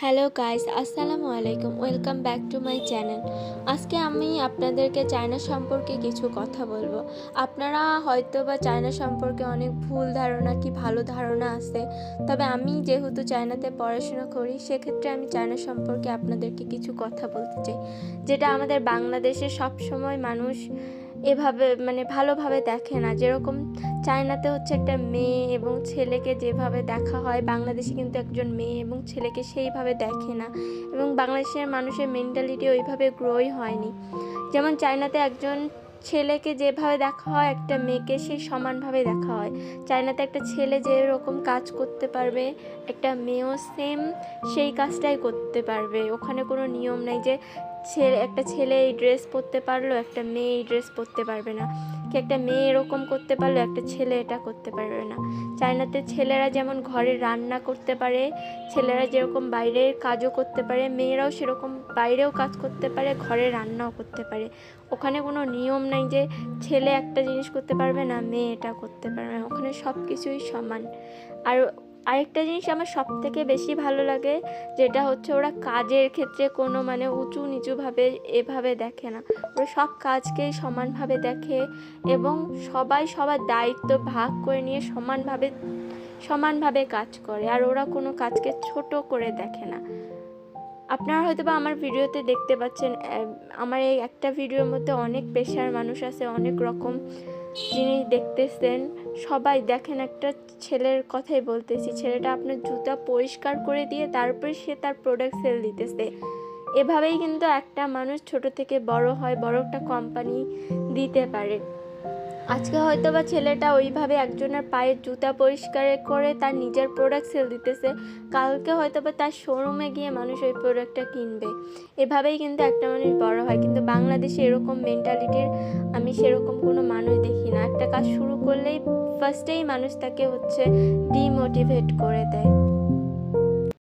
Hello guys, আসসালামু আলাইকুম। Welcome back to my channel. আজকে আমি আপনাদেরকে চায়না সম্পর্কে কিছু কথা বলবো। আপনারা হয়তো বা চায়না সম্পর্কে অনেক ভুল ধারণা কি ভালো ধারণা আছে, তবে আমি যেহেতু চায়নাতে পড়াশোনা করি সেক্ষেত্রে আমি চায়না সম্পর্কে আপনাদেরকে কিছু কথা বলতে চাই, যেটা আমাদের বাংলাদেশে সবসময় মানুষ এভাবে ভালোভাবে দেখে না। যেরকম চায়নাতে হচ্ছে একটা মেয়ে এবং ছেলেকে যেভাবে দেখা হয়, বাংলাদেশে কিন্তু একজন মেয়ে এবং ছেলেকে সেইভাবে দেখে না, এবং বাংলাদেশের মানুষের মেন্টালিটি ওইভাবে গ্রোই হয়নি। যেমন চায়নাতে একজন ছেলেকে যেভাবে দেখা হয়, একটা মেয়েকে সেই সমানভাবে দেখা হয়। চায়নাতে একটা ছেলে যেরকম কাজ করতে পারবে, একটা মেয়েও সেম সেই কাজটাই করতে পারবে। ওখানে কোনো নিয়ম নাই যে একটা ছেলে এই ড্রেস পরতে পারলো, একটা মেয়ে এই ড্রেস পরতে পারবে না, কি একটা মেয়ে এরকম করতে পারলো, একটা ছেলে এটা করতে পারবে না। চায়নাতে ছেলেরা যেমন ঘরে রান্না করতে পারে, ছেলেরা যেরকম বাইরের কাজও করতে পারে, মেয়েরাও সেরকম বাইরেও কাজ করতে পারে, ঘরে রান্নাও করতে পারে। ওখানে কোনো নিয়ম নাই যে ছেলে একটা জিনিস করতে পারবে না, মেয়ে এটা করতে পারবে না। ওখানে সব কিছুই সমান। আর আরেকটা জিনিস আমার সব থেকে বেশি ভালো লাগে, যেটা হচ্ছে ওরা কাজের ক্ষেত্রে কোনো উঁচু নিচুভাবে এভাবে দেখে না। ওরা সব কাজকেই সমানভাবে দেখে এবং সবাই সবার দায়িত্ব ভাগ করে নিয়ে সমানভাবে কাজ করে। আর ওরা কোনো কাজকে ছোট করে দেখে না। আপনারা হয়তো বা আমার ভিডিওতে দেখতে পাচ্ছেন, আমার এই একটা ভিডিওর মধ্যে অনেক পেশার মানুষ আছে, অনেক রকম জিনিস দেখতেছেন। সবাই দেখেন, একটা ছেলের কথাই বলতেছি, ছেলেটা আপনার জুতা পরিষ্কার করে দিয়ে তারপরে সে তার প্রোডাক্ট সেল দিতেছে। এভাবেই কিন্তু একটা মানুষ ছোট থেকে বড় হয়, বড় একটা কোম্পানি দিতে পারে। আজকে হয়তো বা ছেলেটা ওইভাবে একজনের পায়ের জুতা পরিষ্কার করে তার নিজের প্রোডাক্ট সেল দিতেছে, কালকে হয়তো বা তার শোরুমে গিয়ে মানুষ ওই প্রোডাক্টটা কিনবে। এভাবেই কিন্তু একটা মানুষ বড় হয়। কিন্তু বাংলাদেশে এরকম মেন্টালিটির আমি সেরকম কোনো মানুষ দেখি না। একটা কাজ শুরু করলেই ফার্স্টেই মানুষ তাকে ডিমোটিভেট করে দেয়।